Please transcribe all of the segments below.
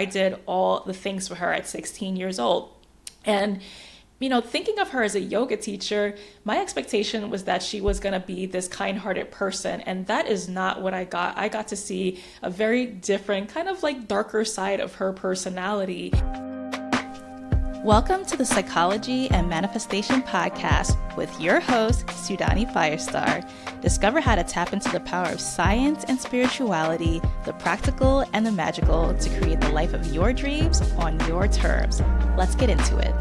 I did all the things for her at 16 years old. And thinking of her as a yoga teacher, my expectation was that she was going to be this kind-hearted person, and that is not what I got. I got to see a very different, kind of like darker side of her personality. Welcome to the Psychology and Manifestation Podcast with your host, Sudane Firestar. Discover how to tap into the power of science and spirituality, the practical and the magical, to create the life of your dreams on your terms. Let's get into it.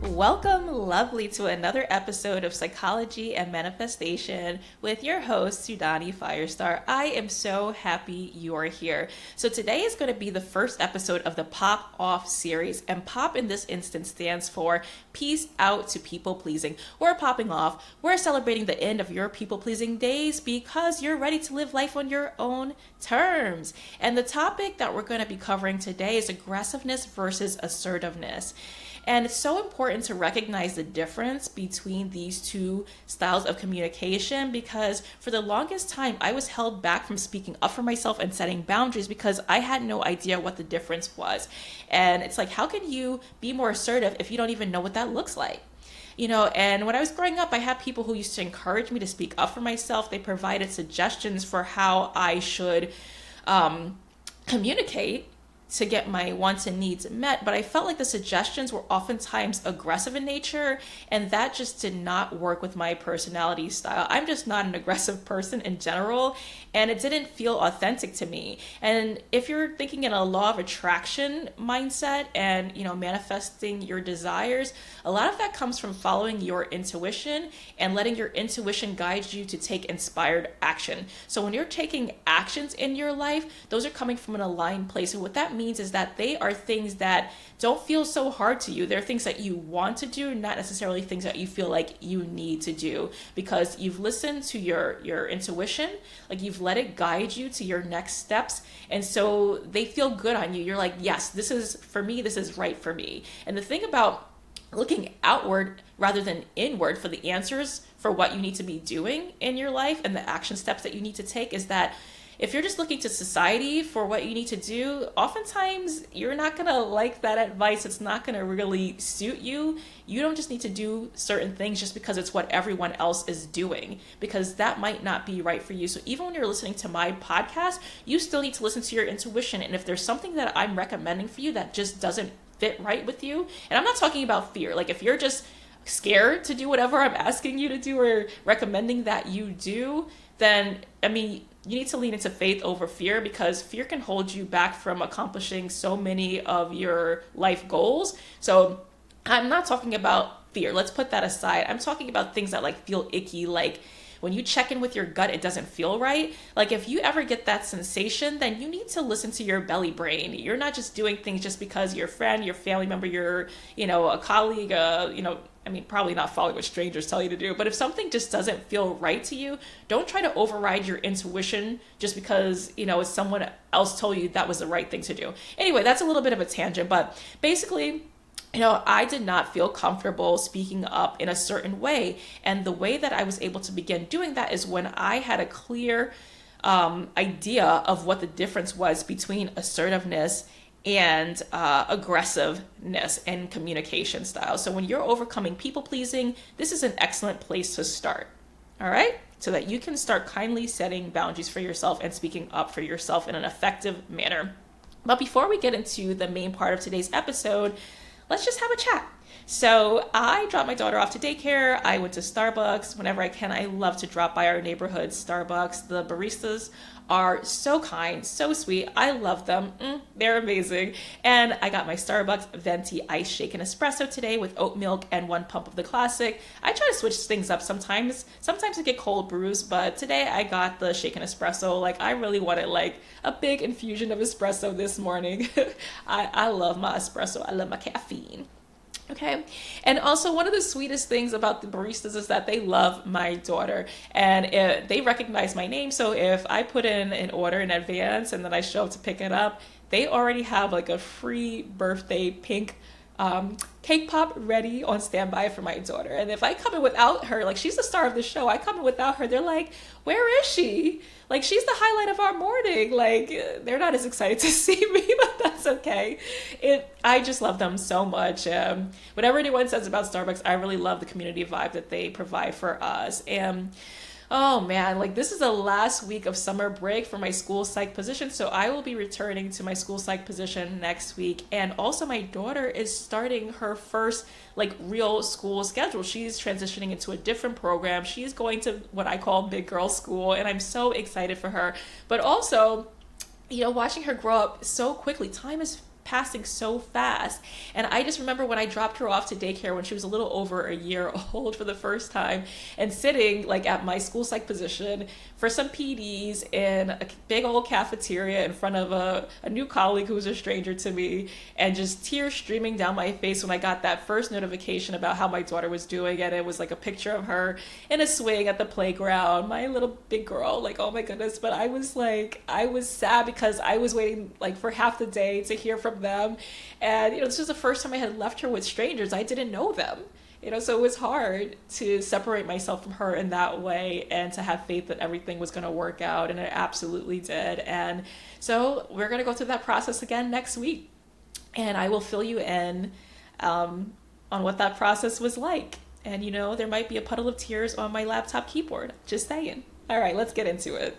Welcome, lovely, to another episode of Psychology and Manifestation with your host, Sudane Firestar. I am so happy you're here. So today is going to be the first episode of the POPP series, and POPP in this instance stands for Peace Out to People Pleasing. We're popping off. We're celebrating the end of your people pleasing days because you're ready to live life on your own terms. And the topic that we're going to be covering today is aggressiveness versus assertiveness. And it's so important to recognize the difference between these two styles of communication, because for the longest time, I was held back from speaking up for myself and setting boundaries because I had no idea what the difference was. And it's like, how can you be more assertive if you don't even know what that looks like? And when I was growing up, I had people who used to encourage me to speak up for myself. They provided suggestions for how I should communicate to get my wants and needs met, but I felt like the suggestions were oftentimes aggressive in nature, and that just did not work with my personality style. I'm just not an aggressive person in general, and it didn't feel authentic to me. And if you're thinking in a law of attraction mindset and manifesting your desires, a lot of that comes from following your intuition and letting your intuition guide you to take inspired action. So when you're taking actions in your life, those are coming from an aligned place, and what that means is that they are things that don't feel so hard to you. They're things that you want to do, not necessarily things that you feel like you need to do, because you've listened to your intuition, like you've let it guide you to your next steps, and so they feel good on you. You're like, yes, this is for me, this is right for me. And the thing about looking outward rather than inward for the answers for what you need to be doing in your life and the action steps that you need to take is that if you're just looking to society for what you need to do, oftentimes you're not going to like that advice. It's not going to really suit you. You don't just need to do certain things just because it's what everyone else is doing, because that might not be right for you. So even when you're listening to my podcast, you still need to listen to your intuition. And if there's something that I'm recommending for you that just doesn't fit right with you, and I'm not talking about fear, like if you're just scared to do whatever I'm asking you to do or recommending that you do, then you need to lean into faith over fear, because fear can hold you back from accomplishing so many of your life goals. So I'm not talking about fear. Let's put that aside. I'm talking about things that feel icky, like when you check in with your gut, it doesn't feel right. Like if you ever get that sensation, then you need to listen to your belly brain. You're not just doing things just because your friend, your family member, your, a colleague, probably not following what strangers tell you to do, but if something just doesn't feel right to you, don't try to override your intuition just because, someone else told you that was the right thing to do. Anyway, that's a little bit of a tangent, but basically, I did not feel comfortable speaking up in a certain way. And the way that I was able to begin doing that is when I had a clear idea of what the difference was between assertiveness and aggressiveness and communication style. So when you're overcoming people pleasing, this is an excellent place to start. All right? So that you can start kindly setting boundaries for yourself and speaking up for yourself in an effective manner. But before we get into the main part of today's episode, let's just have a chat. So I dropped my daughter off to daycare. I went to Starbucks. Whenever I can, I love to drop by our neighborhood Starbucks. The baristas are so kind, so sweet. I love them. They're amazing. And I got my Starbucks venti iced shaken espresso today with oat milk and 1 pump of the classic. I try to switch things up sometimes. Sometimes I get cold brews, but today I got the shaken espresso. I really wanted a big infusion of espresso this morning. I love my espresso. I love my caffeine. Okay. And also one of the sweetest things about the baristas is that they love my daughter, and they recognize my name. So if I put in an order in advance and then I show up to pick it up, they already have a free birthday pink cake pop ready on standby for my daughter. And if I come in without her, like she's the star of the show, I come in without her, they're like, where is she? Like she's the highlight of our morning. Like they're not as excited to see me, but that's okay. I just love them so much. Whatever anyone says about Starbucks, I really love the community vibe that they provide for us. And oh man, like this is the last week of summer break for my school psych position. So I will be returning to my school psych position next week. And also my daughter is starting her first like real school schedule. She's transitioning into a different program. She's going to what I call big girl school. And I'm so excited for her. But also, watching her grow up so quickly, time is passing so fast. And I just remember when I dropped her off to daycare when she was a little over a year old for the first time and sitting like at my school psych position for some PDs in a big old cafeteria in front of a new colleague who was a stranger to me, and just tears streaming down my face when I got that first notification about how my daughter was doing. And it was like a picture of her in a swing at the playground, my little big girl, like, oh my goodness. But I was sad because I was waiting like for half the day to hear from them. And this was the first time I had left her with strangers. I didn't know them, so it was hard to separate myself from her in that way and to have faith that everything was going to work out, and it absolutely did. And so we're going to go through that process again next week, and I will fill you in on what that process was like. And there might be a puddle of tears on my laptop keyboard, just saying. All right, let's get into it.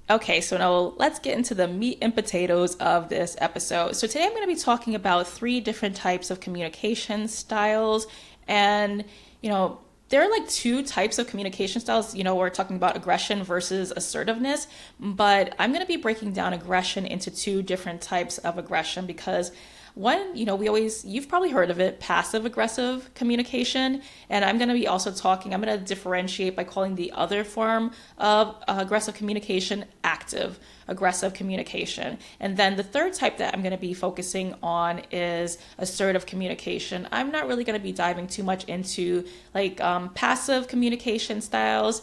Okay, so now let's get into the meat and potatoes of this episode. So today I'm going to be talking about 3 different types of communication styles. And, there are like 2 types of communication styles. We're talking about aggression versus assertiveness, but I'm going to be breaking down aggression into 2 different types of aggression because one, you've probably heard of it, passive aggressive communication. And I'm going to be also I'm going to differentiate by calling the other form of aggressive communication active aggressive communication. And then the third type that I'm going to be focusing on is assertive communication. I'm not really going to be diving too much into like passive communication styles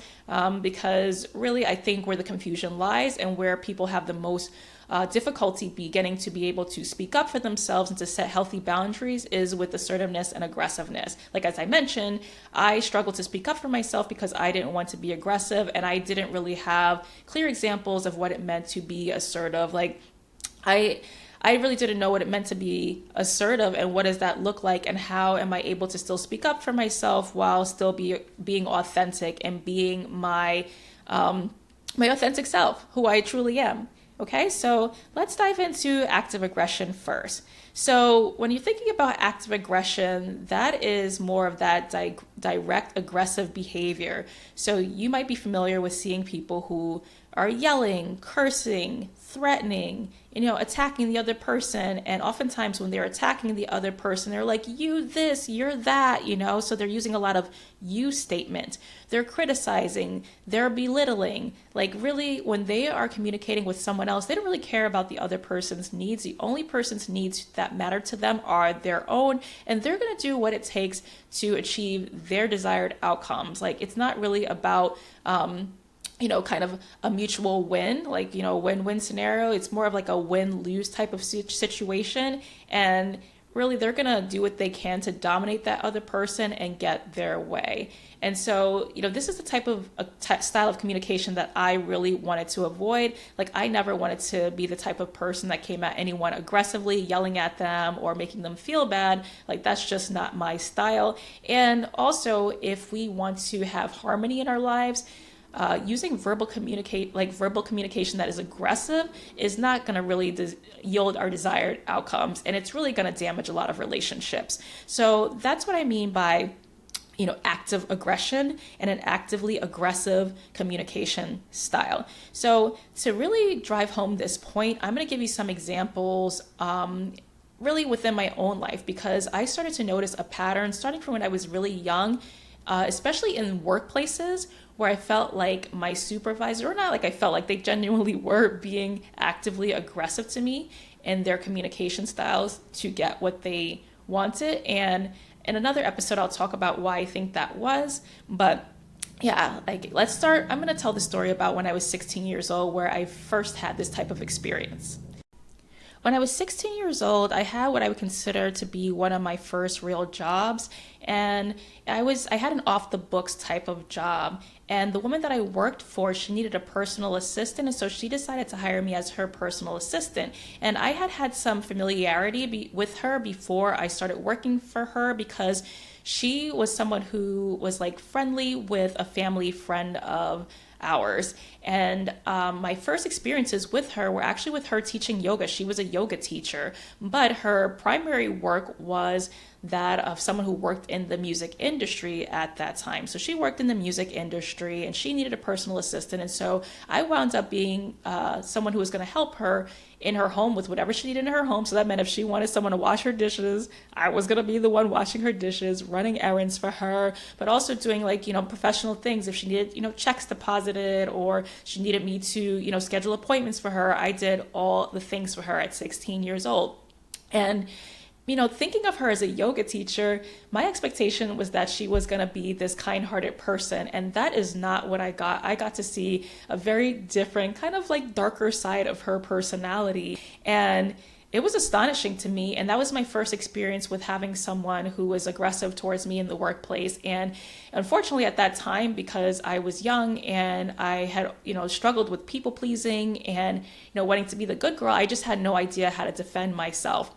because really I think where the confusion lies and where people have the most difficulty beginning to be able to speak up for themselves and to set healthy boundaries is with assertiveness and aggressiveness. Like as I mentioned, I struggled to speak up for myself because I didn't want to be aggressive and I didn't really have clear examples of what it meant to be assertive. Like I really didn't know what it meant to be assertive and what does that look like and how am I able to still speak up for myself while still being authentic and being my authentic self, who I truly am. Okay, so let's dive into active aggression first. So when you're thinking about active aggression, that is more of that direct aggressive behavior. So you might be familiar with seeing people who are yelling, cursing, threatening, attacking the other person. And oftentimes when they're attacking the other person, they're like, you this, you're that, so they're using a lot of you statement. They're criticizing, they're belittling. Like really, when they are communicating with someone else, they don't really care about the other person's needs. The only person's needs that matter to them are their own, and they're going to do what it takes to achieve their desired outcomes. Like it's not really about kind of a mutual win, like, win-win scenario. It's more of like a win-lose type of situation. And really, they're going to do what they can to dominate that other person and get their way. And so, this is the type of style of communication that I really wanted to avoid. Like, I never wanted to be the type of person that came at anyone aggressively, yelling at them or making them feel bad. Like, that's just not my style. And also, if we want to have harmony in our lives, using verbal communication that is aggressive is not going to really yield our desired outcomes, and it's really going to damage a lot of relationships. So that's what I mean by active aggression and an actively aggressive communication style. So to really drive home this point, I'm going to give you some examples really within my own life, because I started to notice a pattern starting from when I was really young, especially in workplaces where I felt like my supervisor, or not like I felt like they genuinely were being actively aggressive to me in their communication styles to get what they wanted. And in another episode, I'll talk about why I think that was. But yeah, like let's start. I'm going to tell the story about when I was 16 years old where I first had this type of experience. When I was 16 years old, I had what I would consider to be one of my first real jobs. And I had an off the books type of job. And the woman that I worked for, she needed a personal assistant. And so she decided to hire me as her personal assistant. And I had had some familiarity with her before I started working for her because she was someone who was like friendly with a family friend of ours. And my first experiences with her were actually with her teaching yoga. She was a yoga teacher, but her primary work was that of someone who worked in the music industry at that time. So she worked in the music industry and she needed a personal assistant. And so I wound up being someone who was going to help her in her home with whatever she needed in her home. So that meant if she wanted someone to wash her dishes, I was going to be the one washing her dishes, running errands for her, but also doing like, professional things. If she needed, checks deposited or she needed me to, schedule appointments for her, I did all the things for her at 16 years old. And thinking of her as a yoga teacher, my expectation was that she was going to be this kind-hearted person, and that is not what I got. I got to see a very different, kind of like darker side of her personality, and it was astonishing to me. And that was my first experience with having someone who was aggressive towards me in the workplace. And unfortunately at that time, because I was young and I had, struggled with people pleasing and, wanting to be the good girl, I just had no idea how to defend myself.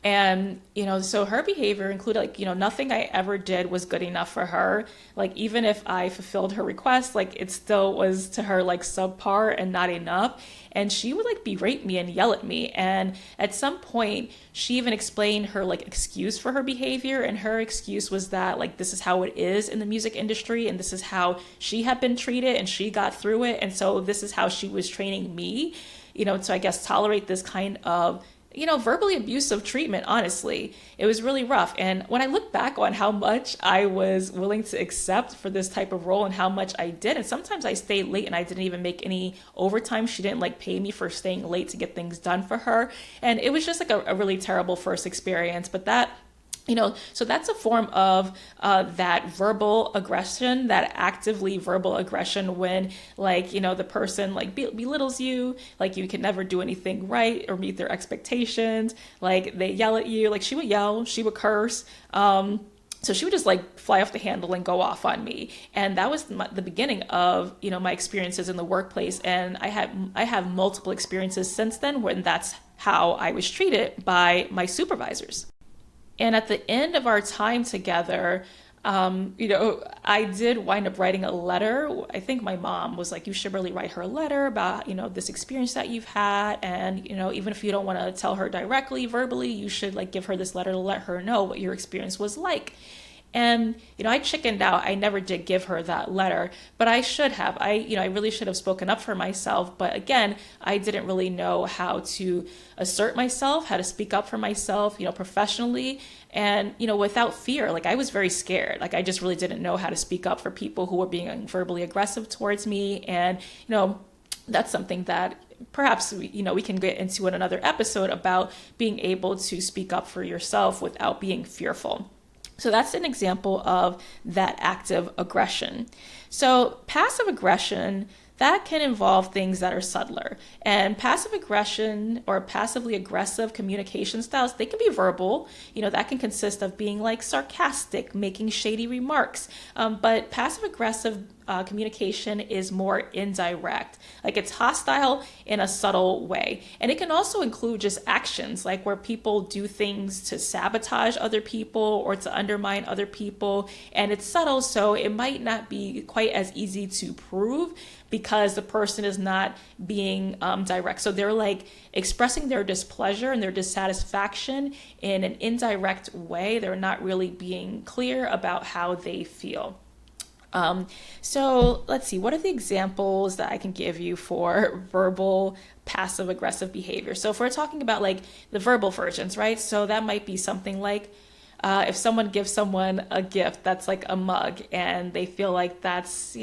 And, so her behavior included like, nothing I ever did was good enough for her. Like, even if I fulfilled her request, like it still was to her like subpar and not enough. And she would like berate me and yell at me. And at some point, she even explained her like excuse for her behavior. And her excuse was that like, this is how it is in the music industry. And this is how she had been treated and she got through it. And so this is how she was training me, to, I guess, tolerate this kind of verbally abusive treatment. Honestly, it was really rough. And when I look back on how much I was willing to accept for this type of role and how much I did, and sometimes I stayed late and I didn't even make any overtime. She didn't like pay me for staying late to get things done for her. And it was just like a really terrible first experience. But that so that's a form of that verbal aggression, that actively verbal aggression when like, the person like belittles you, like you can never do anything right or meet their expectations. Like they yell at you, like she would yell, she would curse. So she would just like fly off the handle and go off on me. And that was the beginning of, my experiences in the workplace. And I have multiple experiences since then when that's how I was treated by my supervisors. And at the end of our time together, I did wind up writing a letter. I think my mom was like, you should really write her a letter about, this experience that you've had. And, even if you don't want to tell her directly, verbally, you should like give her this letter to let her know what your experience was like. And, I chickened out. I never did give her that letter, but I should have. I really should have spoken up for myself. But again, I didn't really know how to assert myself, how to speak up for myself, professionally and, without fear. Like I was very scared. Like I just really didn't know how to speak up for people who were being verbally aggressive towards me. And, that's something that perhaps we can get into in another episode about being able to speak up for yourself without being fearful. So that's an example of that active aggression. So passive aggression, that can involve things that are subtler. And passive aggression or passively aggressive communication styles, they can be verbal. That can consist of being like sarcastic, making shady remarks. But passive aggressive communication is more indirect. Like it's hostile in a subtle way. And it can also include just actions, like where people do things to sabotage other people or to undermine other people. And it's subtle, so it might not be quite as easy to prove because the person is not being direct. So they're like expressing their displeasure and their dissatisfaction in an indirect way. They're not really being clear about how they feel. So let's see, what are the examples that I can give you for verbal passive aggressive behavior? So if we're talking about like the verbal versions, right? So that might be something like if someone gives someone a gift that's like a mug and they feel like that's,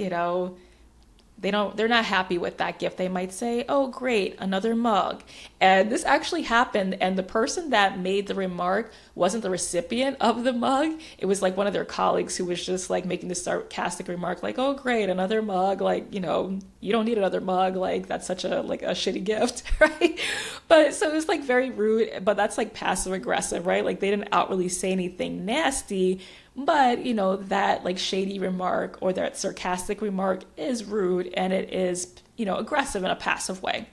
they're not happy with that gift. They might say, oh great, another mug. And this actually happened, and the person that made the remark wasn't the recipient of the mug. It was like one of their colleagues who was just like making this sarcastic remark like, oh great, another mug, like, you don't need another mug, like that's such a shitty gift. Right? But so it was like very rude, but that's like passive aggressive, right? Like they didn't outwardly say anything nasty, but that like shady remark or that sarcastic remark is rude, and it is aggressive in a passive way.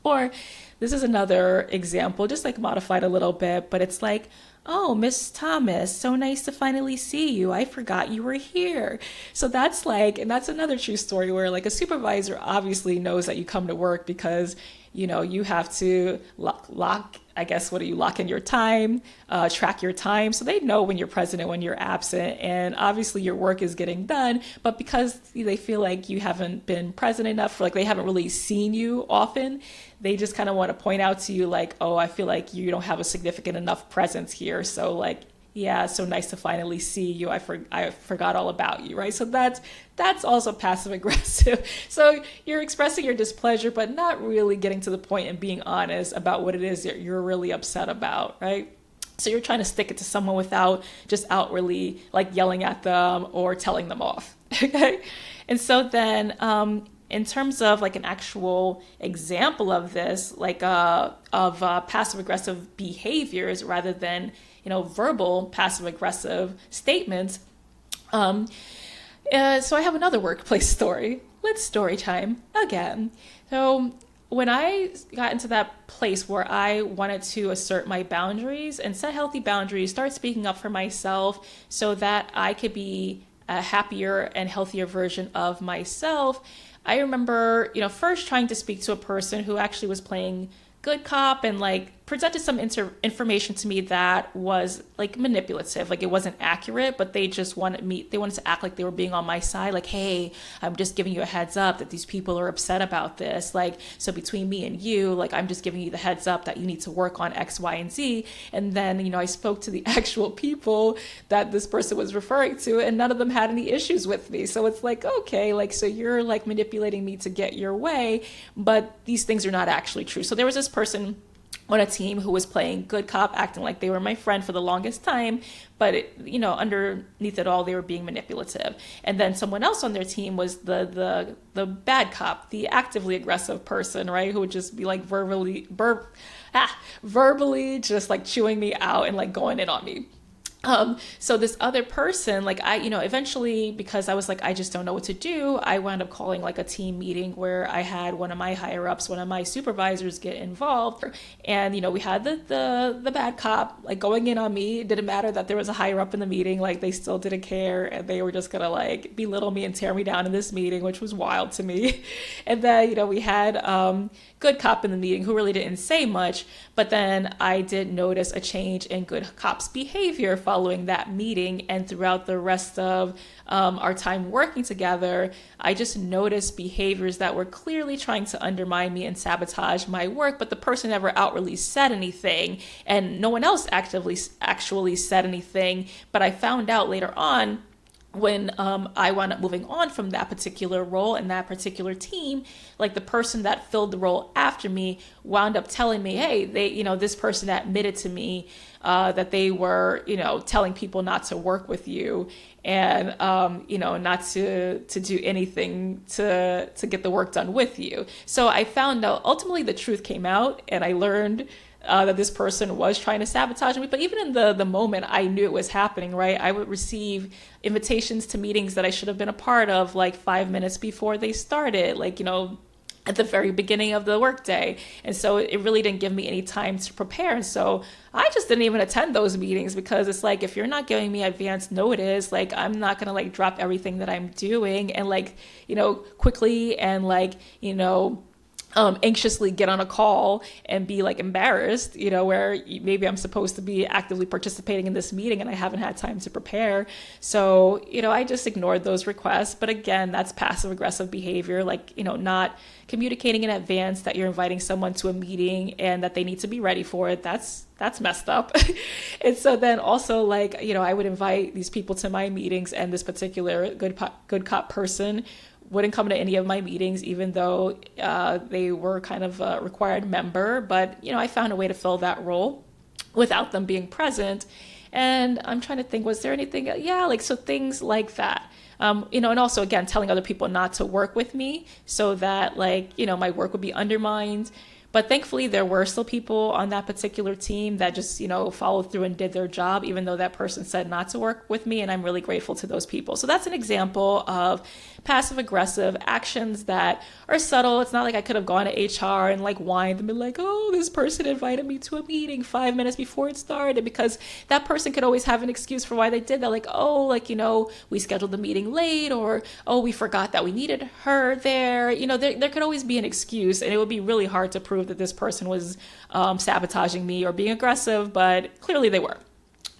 Or this is another example, just like modified a little bit, but it's like, oh, Miss Thomas, so nice to finally see you. I forgot you were here. So that's like, and that's another true story where like a supervisor obviously knows that you come to work because you have to lock I guess, what do you lock in your time, track your time. So they know when you're present and when you're absent. And obviously your work is getting done, but because they feel like you haven't been present enough, like they haven't really seen you often, they just kind of want to point out to you like, oh, I feel like you don't have a significant enough presence here. So like, yeah, so nice to finally see you. I forgot all about you, right? So that's also passive aggressive. So you're expressing your displeasure, but not really getting to the point and being honest about what it is that you're really upset about, right? So you're trying to stick it to someone without just outwardly like yelling at them or telling them off, okay? And so then in terms of like an actual example of this, like of passive aggressive behaviors rather than verbal passive aggressive statements. So I have another workplace story. Let's story time again. So when I got into that place where I wanted to assert my boundaries and set healthy boundaries, start speaking up for myself so that I could be a happier and healthier version of myself, I remember, first trying to speak to a person who actually was playing good cop and like presented some information to me that was like manipulative, like it wasn't accurate, but they wanted to act like they were being on my side, like, hey, I'm just giving you a heads up that these people are upset about this, like, so between me and you, like, I'm just giving you the heads up that you need to work on X, Y, and Z. And then I spoke to the actual people that this person was referring to, and none of them had any issues with me. So it's like, okay, like, so you're like manipulating me to get your way, but these things are not actually true. So there was this person on a team who was playing good cop, acting like they were my friend for the longest time, but underneath it all, they were being manipulative. And then someone else on their team was the bad cop, the actively aggressive person, right, who would just be like verbally just like chewing me out and like going in on me. So this other person, like eventually, because I was like, I just don't know what to do, I wound up calling like a team meeting where I had one of my higher ups, one of my supervisors get involved. And, we had the bad cop like going in on me. It didn't matter that there was a higher up in the meeting, like they still didn't care. And they were just gonna like belittle me and tear me down in this meeting, which was wild to me. And then, we had, good cop in the meeting who really didn't say much, but then I did notice a change in good cop's behavior following that meeting, and throughout the rest of our time working together, I just noticed behaviors that were clearly trying to undermine me and sabotage my work, but the person never outwardly said anything, and no one else actually said anything, but I found out later on when I wound up moving on from that particular role and that particular team, like the person that filled the role after me wound up telling me, hey, this person admitted to me that they were, telling people not to work with you and, not to do anything to get the work done with you. So I found out ultimately the truth came out, and I learned that this person was trying to sabotage me. But even in the moment, I knew it was happening, right? I would receive invitations to meetings that I should have been a part of like 5 minutes before they started, like, at the very beginning of the workday. And so it really didn't give me any time to prepare. And so I just didn't even attend those meetings, because it's like, if you're not giving me advance notice, like, I'm not going to like drop everything that I'm doing and like, quickly and like, anxiously get on a call and be like embarrassed, where maybe I'm supposed to be actively participating in this meeting and I haven't had time to prepare. So, I just ignored those requests. But again, that's passive aggressive behavior, like, not communicating in advance that you're inviting someone to a meeting and that they need to be ready for it. That's messed up. And so then also like, I would invite these people to my meetings, and this particular good cop person wouldn't come to any of my meetings, even though they were kind of a required member. But, I found a way to fill that role without them being present. And I'm trying to think, was there anything? Yeah, so things like that. And also, again, telling other people not to work with me so that, my work would be undermined. But thankfully, there were still people on that particular team that just, followed through and did their job, even though that person said not to work with me. And I'm really grateful to those people. So that's an example of passive aggressive actions that are subtle. It's not like I could have gone to HR and whined and been like, oh, this person invited me to a meeting 5 minutes before it started, because that person could always have an excuse for why they did that. We scheduled the meeting late, or, oh, we forgot that we needed her there. There could always be an excuse, and it would be really hard to prove that this person was sabotaging me or being aggressive, but clearly they were.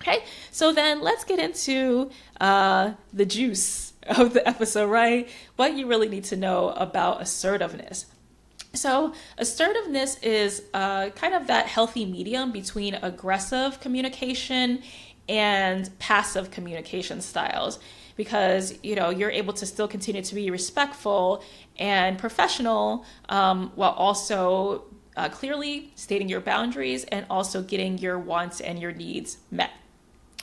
Okay, so then let's get into the juice of the episode, right? What you really need to know about assertiveness. So assertiveness is kind of that healthy medium between aggressive communication and passive communication styles, because you're able to still continue to be respectful and professional while also clearly stating your boundaries and also getting your wants and your needs met.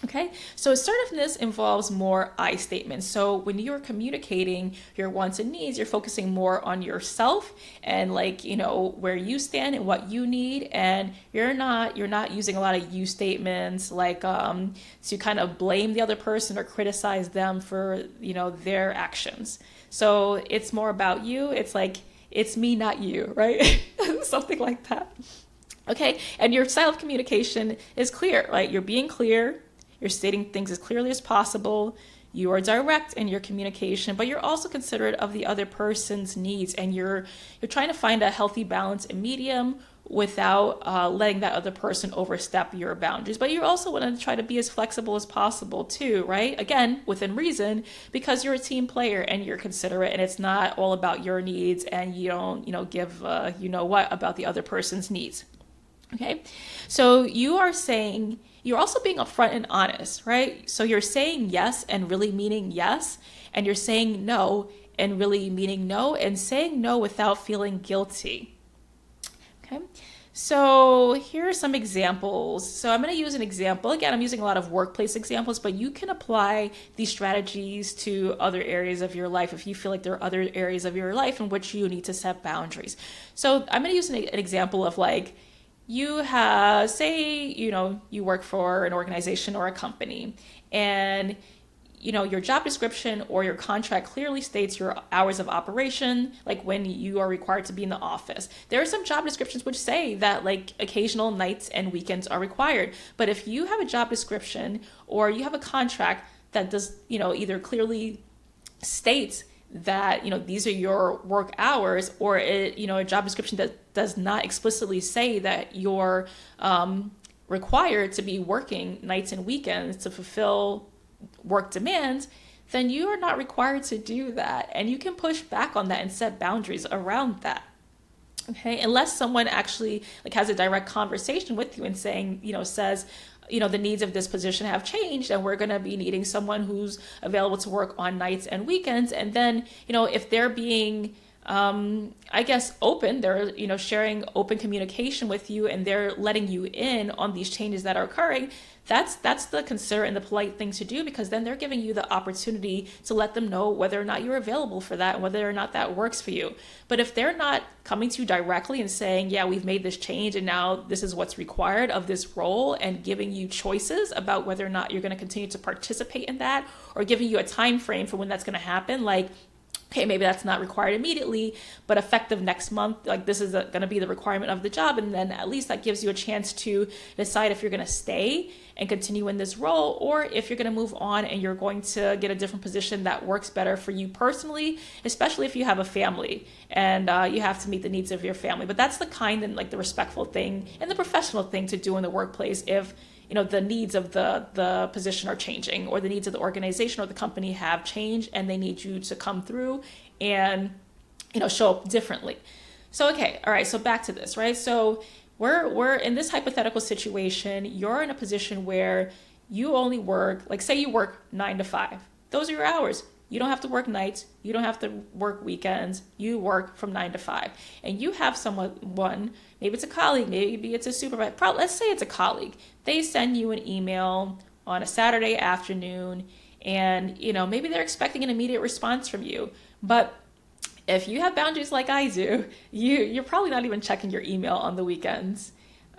Okay, so assertiveness involves more I statements. So when you're communicating your wants and needs, you're focusing more on yourself and where you stand and what you need, and you're not using a lot of you statements to kind of blame the other person or criticize them for their actions. So it's more about you. It's it's me, not you, right? Something like that. Okay, and your style of communication is clear, right? You're being clear. You're stating things as clearly as possible. You are direct in your communication, but you're also considerate of the other person's needs, and you're trying to find a healthy balance and medium without letting that other person overstep your boundaries. But you also want to try to be as flexible as possible too, right? Again, within reason, because you're a team player and you're considerate, and it's not all about your needs, and you don't give what about the other person's needs. Okay, so you're also being upfront and honest, right? So you're saying yes and really meaning yes, and you're saying no and really meaning no, and saying no without feeling guilty. Okay, so here are some examples. So I'm going to use an example. Again, I'm using a lot of workplace examples, but you can apply these strategies to other areas of your life if you feel like there are other areas of your life in which you need to set boundaries. So I'm going to use an example of you have, say, you work for an organization or a company, and your job description or your contract clearly states your hours of operation, when you are required to be in the office. There are some job descriptions which say that occasional nights and weekends are required. But if you have a job description or you have a contract that does, either clearly states that these are your work hours, or a job description that does not explicitly say that you're required to be working nights and weekends to fulfill work demands, then you are not required to do that, and you can push back on that and set boundaries around that. Okay, unless someone actually has a direct conversation with you and says the needs of this position have changed, and we're going to be needing someone who's available to work on nights and weekends. And then, if they're being, open, they're, sharing open communication with you, and they're letting you in on these changes that are occurring, that's the considerate and the polite thing to do, because then they're giving you the opportunity to let them know whether or not you're available for that and whether or not that works for you. But if they're not coming to you directly and saying, yeah, we've made this change and now this is what's required of this role, and giving you choices about whether or not you're going to continue to participate in that, or giving you a time frame for when that's going to happen, okay, maybe that's not required immediately, but effective next month, this is going to be the requirement of the job. And then at least that gives you a chance to decide if you're going to stay and continue in this role, or if you're going to move on and you're going to get a different position that works better for you personally, especially if you have a family and you have to meet the needs of your family. But that's the kind and the respectful thing and the professional thing to do in the workplace if the needs of the position are changing, or the needs of the organization or the company have changed, and they need you to come through and, show up differently. So, okay. All right. So back to this, right? So we're in this hypothetical situation. You're in a position where you only work, say you work 9 to 5. Those are your hours. You don't have to work nights. You don't have to work weekends. You work from 9 to 5. And you have someone, maybe it's a colleague, maybe it's a supervisor. Let's say it's a colleague. They send you an email on a Saturday afternoon, and maybe they're expecting an immediate response from you. But if you have boundaries like I do, you're probably not even checking your email on the weekends.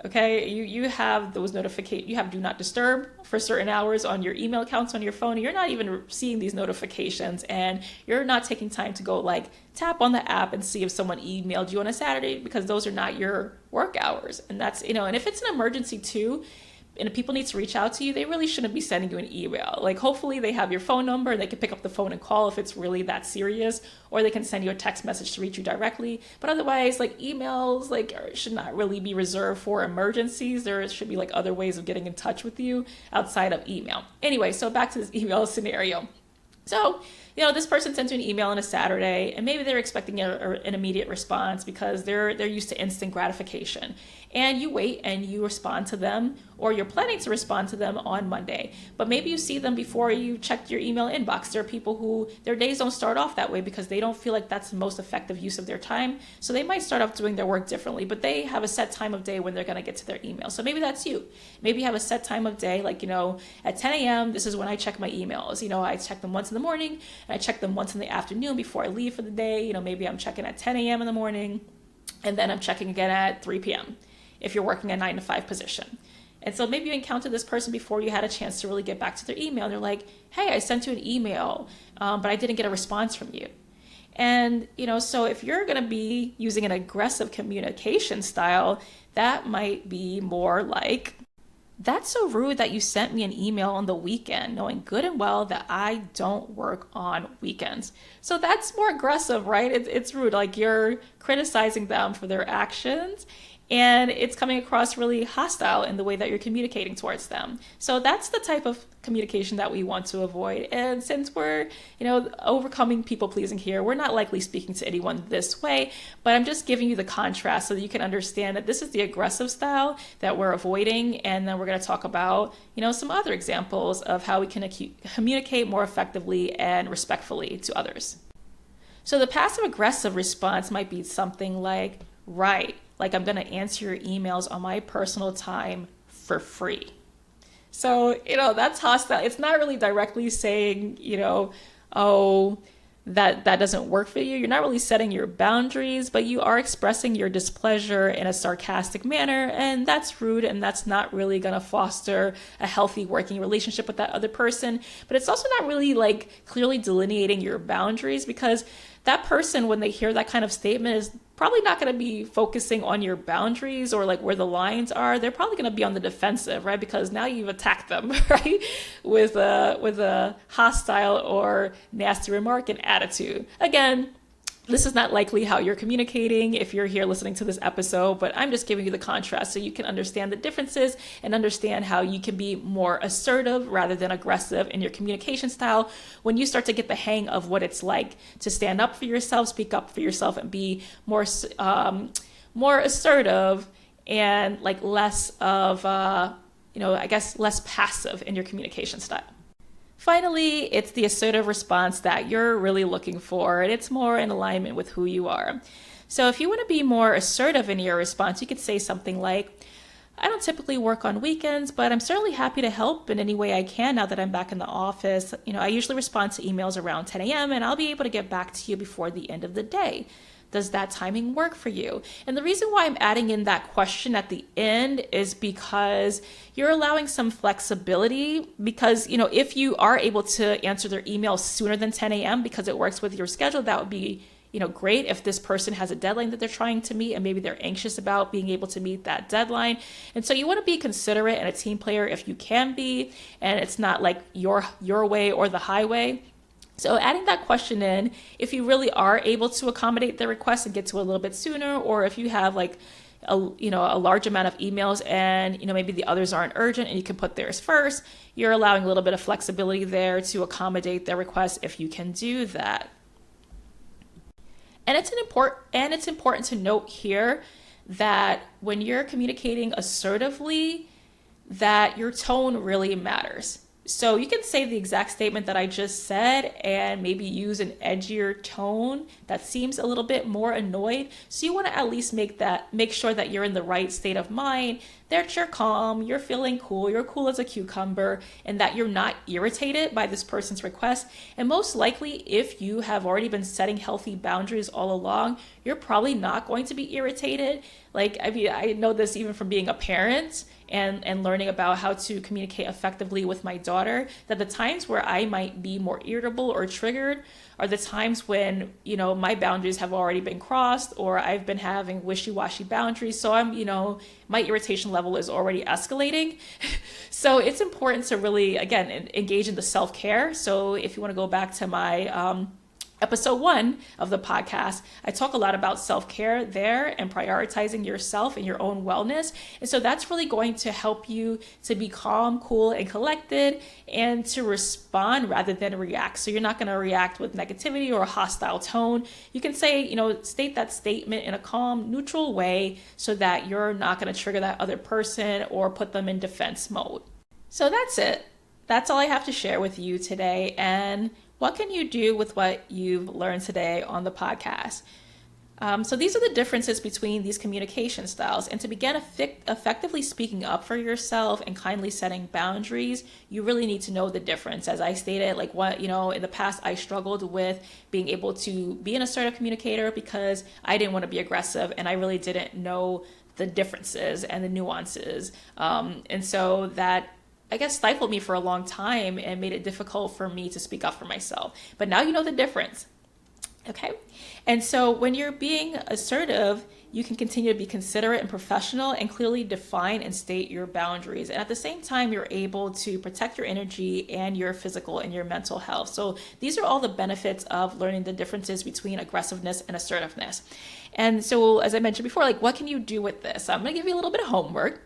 Okay, you have those notifications. You have do not disturb for certain hours on your email accounts on your phone. You're not even seeing these notifications, and you're not taking time to go tap on the app and see if someone emailed you on a Saturday, because those are not your work hours. And that's, and if it's an emergency too, and if people need to reach out to you, they really shouldn't be sending you an email. Hopefully they have your phone number and they can pick up the phone and call if it's really that serious, or they can send you a text message to reach you directly. But otherwise, emails should not really be reserved for emergencies. There should be other ways of getting in touch with you outside of email. Anyway, so back to this email scenario. So, this person sent you an email on a Saturday, and maybe they're expecting an immediate response because they're used to instant gratification. And you wait and you respond to them, or you're planning to respond to them on Monday. But maybe you see them before you checked your email inbox. There are people who their days don't start off that way because they don't feel like that's the most effective use of their time. So they might start off doing their work differently, but they have a set time of day when they're going to get to their email. So maybe that's you. Maybe you have a set time of day, at 10 a.m., this is when I check my emails. I check them once in the morning, and I check them once in the afternoon before I leave for the day. Maybe I'm checking at 10 a.m. in the morning, and then I'm checking again at 3 p.m. if you're working a 9 to 5 position. And so maybe you encountered this person before you had a chance to really get back to their email. They're like, hey, I sent you an email, but I didn't get a response from you. And, so if you're going to be using an aggressive communication style, that might be more like, that's so rude that you sent me an email on the weekend, knowing good and well that I don't work on weekends. So that's more aggressive, right? It's rude. You're criticizing them for their actions, and it's coming across really hostile in the way that you're communicating towards them. So that's the type of communication that we want to avoid. And since we're, overcoming people pleasing here, we're not likely speaking to anyone this way, but I'm just giving you the contrast so that you can understand that this is the aggressive style that we're avoiding. And then we're going to talk about, some other examples of how we can communicate more effectively and respectfully to others. So the passive aggressive response might be something like, right, I'm going to answer your emails on my personal time for free. So, that's hostile. It's not really directly saying, oh, that doesn't work for you. You're not really setting your boundaries, but you are expressing your displeasure in a sarcastic manner, and that's rude, and that's not really going to foster a healthy working relationship with that other person. But it's also not really clearly delineating your boundaries, because that person, when they hear that kind of statement, is probably not going to be focusing on your boundaries or where the lines are. They're probably going to be on the defensive, right? Because now you've attacked them, right? With a hostile or nasty remark and attitude. Again, this is not likely how you're communicating if you're here listening to this episode, but I'm just giving you the contrast so you can understand the differences and understand how you can be more assertive rather than aggressive in your communication style when you start to get the hang of what it's like to stand up for yourself, speak up for yourself, and be more assertive and less of, less passive in your communication style. Finally, it's the assertive response that you're really looking for, and it's more in alignment with who you are. So if you want to be more assertive in your response, you could say something like, I don't typically work on weekends, but I'm certainly happy to help in any way I can now that I'm back in the office. I usually respond to emails around 10 a.m., and I'll be able to get back to you before the end of the day. Does that timing work for you? And the reason why I'm adding in that question at the end is because you're allowing some flexibility, because, if you are able to answer their email sooner than 10 a.m. because it works with your schedule, that would be, great. If this person has a deadline that they're trying to meet and maybe they're anxious about being able to meet that deadline. And so you want to be considerate and a team player if you can be, and it's not your way or the highway. So adding that question in, if you really are able to accommodate the request and get to a little bit sooner, or if you have a large amount of emails and, maybe the others aren't urgent and you can put theirs first, you're allowing a little bit of flexibility there to accommodate their request if you can do that. And it's important to note here that when you're communicating assertively, that your tone really matters. So you can say the exact statement that I just said and maybe use an edgier tone that seems a little bit more annoyed. So you want to at least make sure that you're in the right state of mind, that you're calm, you're feeling cool, you're cool as a cucumber, and that you're not irritated by this person's request. And most likely, if you have already been setting healthy boundaries all along, you're probably not going to be irritated. Like, I mean, I know this even from being a parent and learning about how to communicate effectively with my daughter, that the times where I might be more irritable or triggered are the times when, my boundaries have already been crossed, or I've been having wishy-washy boundaries. So my irritation level is already escalating. So it's important to really, again, engage in the self-care. So if you want to go back to my episode 1 of the podcast, I talk a lot about self-care there and prioritizing yourself and your own wellness. And so that's really going to help you to be calm, cool, and collected, and to respond rather than react. So you're not going to react with negativity or a hostile tone. You can say, state that statement in a calm, neutral way so that you're not going to trigger that other person or put them in defense mode. So that's it. That's all I have to share with you today. And what can you do with what you've learned today on the podcast? So these are the differences between these communication styles. And to begin effectively speaking up for yourself and kindly setting boundaries, you really need to know the difference. As I stated, in the past, I struggled with being able to be an assertive communicator because I didn't want to be aggressive and I really didn't know the differences and the nuances. And so that, I guess, stifled me for a long time and made it difficult for me to speak up for myself. But now you know the difference. Okay? And so when you're being assertive, you can continue to be considerate and professional and clearly define and state your boundaries. And at the same time, you're able to protect your energy and your physical and your mental health. So these are all the benefits of learning the differences between aggressiveness and assertiveness. And so, as I mentioned before, what can you do with this? I'm going to give you a little bit of homework.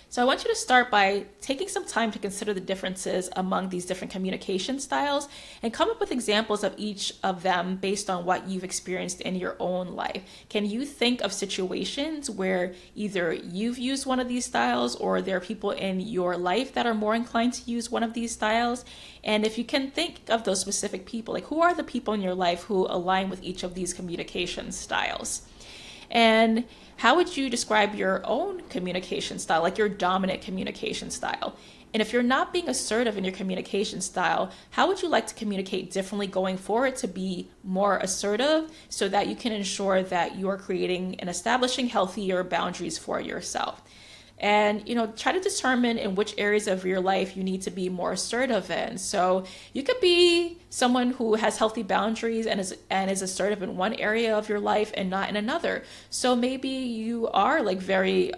So I want you to start by taking some time to consider the differences among these different communication styles and come up with examples of each of them based on what you've experienced in your own life. Can you think of situations where either you've used one of these styles or there are people in your life that are more inclined to use one of these styles? And if you can think of those specific people, who are the people in your life who align with each of these communication styles? And how would you describe your own communication style, your dominant communication style? And if you're not being assertive in your communication style, how would you like to communicate differently going forward to be more assertive so that you can ensure that you are creating and establishing healthier boundaries for yourself? And, try to determine in which areas of your life you need to be more assertive in. So you could be someone who has healthy boundaries and is assertive in one area of your life and not in another. So maybe you are very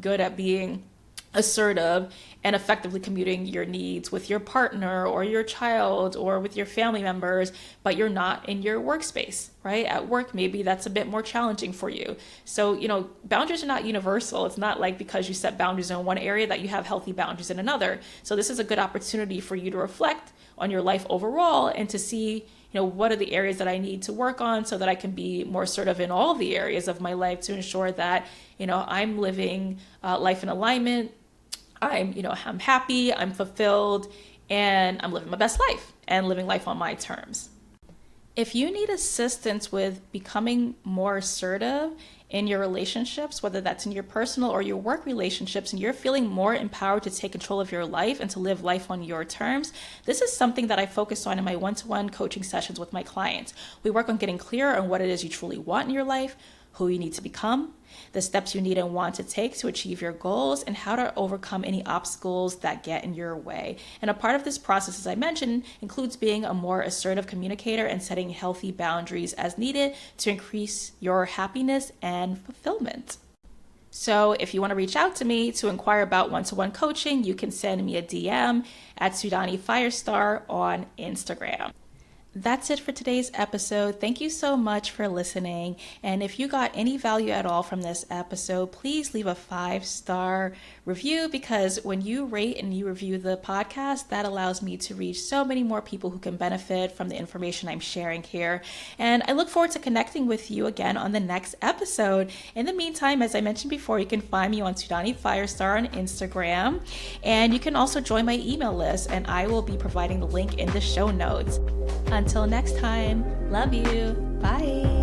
good at being assertive and effectively communicating your needs with your partner or your child or with your family members, but you're not in your workspace, right? At work, maybe that's a bit more challenging for you. So, boundaries are not universal. It's not because you set boundaries in one area that you have healthy boundaries in another. So this is a good opportunity for you to reflect on your life overall and to see, what are the areas that I need to work on so that I can be more assertive in all the areas of my life to ensure that, I'm living life in alignment. I'm happy, I'm fulfilled, and I'm living my best life and living life on my terms. If you need assistance with becoming more assertive in your relationships, whether that's in your personal or your work relationships, and you're feeling more empowered to take control of your life and to live life on your terms, this is something that I focus on in my one-to-one coaching sessions with my clients. We work on getting clear on what it is you truly want in your life, who you need to become, the steps you need and want to take to achieve your goals, and how to overcome any obstacles that get in your way. And a part of this process, as I mentioned, includes being a more assertive communicator and setting healthy boundaries as needed to increase your happiness and fulfillment. So if you want to reach out to me to inquire about one-to-one coaching, you can send me a DM at Sudane Firestar on Instagram. That's it for today's episode. Thank you so much for listening. And if you got any value at all from this episode, please leave a 5-star review, because when you rate and you review the podcast, that allows me to reach so many more people who can benefit from the information I'm sharing here. And I look forward to connecting with you again on the next episode. In the meantime, as I mentioned before, you can find me on Sudane Firestar on Instagram. And you can also join my email list, and I will be providing the link in the show notes. Until next time, love you. Bye.